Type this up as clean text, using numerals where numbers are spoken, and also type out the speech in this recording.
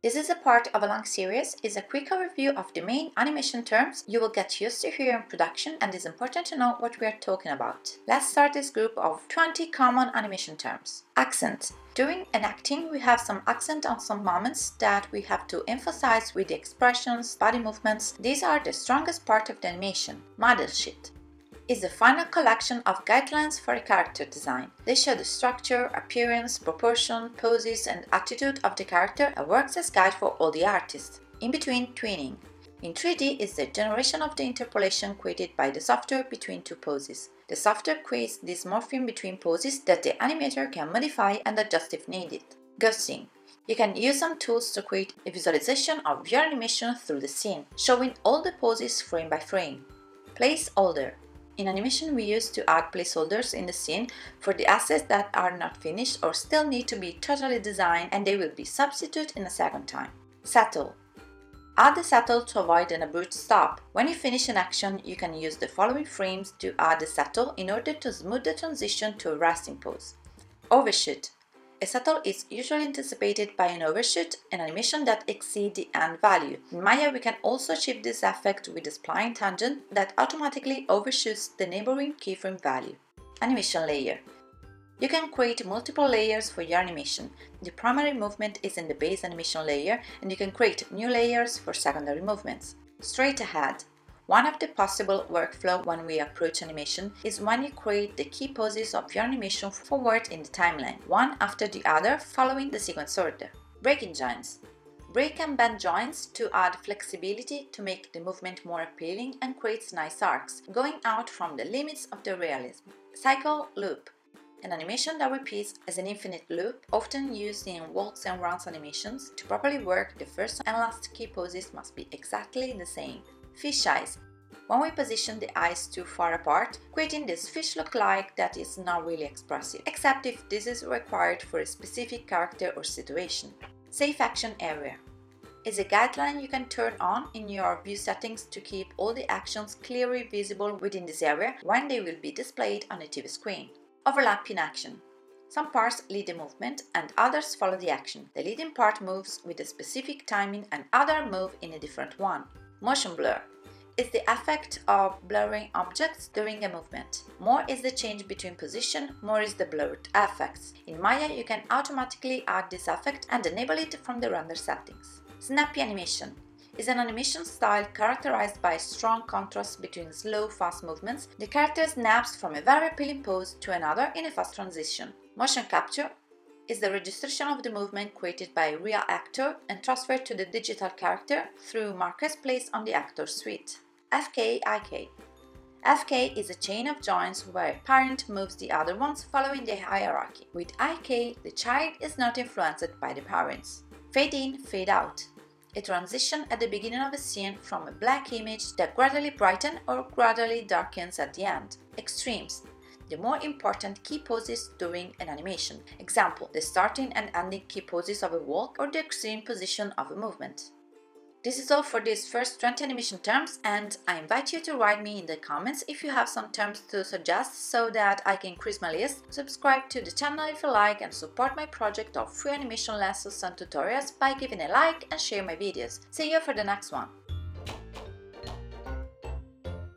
This is a part of a long series, is a quick overview of the main animation terms you will get used to here in production, and it's important to know what we are talking about. Let's start this group of 20 common animation terms. Accent. During enacting, we have some accent on some moments that we have to emphasize with the expressions, body movements. These are the strongest part of the animation. Model sheet is the final collection of guidelines for a character design. They show the structure, appearance, proportion, poses, and attitude of the character and works as guide for all the artists. In-between-tweening. In 3D is the generation of the interpolation created by the software between two poses. The software creates this morphing between poses that the animator can modify and adjust if needed. Ghosting. You can use some tools to create a visualization of your animation through the scene, showing all the poses frame by frame. Placeholder. In animation, we use to add placeholders in the scene for the assets that are not finished or still need to be totally designed, and they will be substituted in a second time. Settle. Add the settle to avoid an abrupt stop. When you finish an action, you can use the following frames to add the settle in order to smooth the transition to a resting pose. Overshoot. A settle is usually anticipated by an overshoot, an animation that exceeds the end value. In Maya, we can also achieve this effect with a spline tangent that automatically overshoots the neighboring keyframe value. Animation layer. You can create multiple layers for your animation. The primary movement is in the base animation layer, and you can create new layers for secondary movements. Straight ahead. One of the possible workflow when we approach animation is when you create the key poses of your animation forward in the timeline, one after the other following the sequence order. Breaking joints. Break and bend joints to add flexibility to make the movement more appealing and creates nice arcs, going out from the limits of the realism. Cycle loop. An animation that repeats as an infinite loop, often used in walks and runs animations. To properly work, the first and last key poses must be exactly the same. Fish eyes. When we position the eyes too far apart, creating this fish look-like that is not really expressive, except if this is required for a specific character or situation. Safe action area is a guideline you can turn on in your view settings to keep all the actions clearly visible within this area when they will be displayed on a TV screen. Overlap in action. Some parts lead the movement and others follow the action. The leading part moves with a specific timing and others move in a different one. Motion blur is the effect of blurring objects during a movement. More is the change between position, more is the blurred effects. In Maya, you can automatically add this effect and enable it from the render settings. Snappy animation is an animation style characterized by strong contrast between slow, fast movements. The character snaps from a very appealing pose to another in a fast transition. Motion capture is the registration of the movement created by a real actor and transferred to the digital character through markers placed on the actor suite. FK-IK. FK is a chain of joins where a parent moves the other ones following the hierarchy. With IK, the child is not influenced by the parents. Fade in, fade out. A transition at the beginning of a scene from a black image that gradually brightens or gradually darkens at the end. Extremes. The more important key poses during an animation. Example, the starting and ending key poses of a walk or the extreme position of a movement. This is all for these first 20 animation terms, and I invite you to write me in the comments if you have some terms to suggest so that I can increase my list. Subscribe to the channel if you like and support my project of free animation lessons and tutorials by giving a like and share my videos. See you for the next one!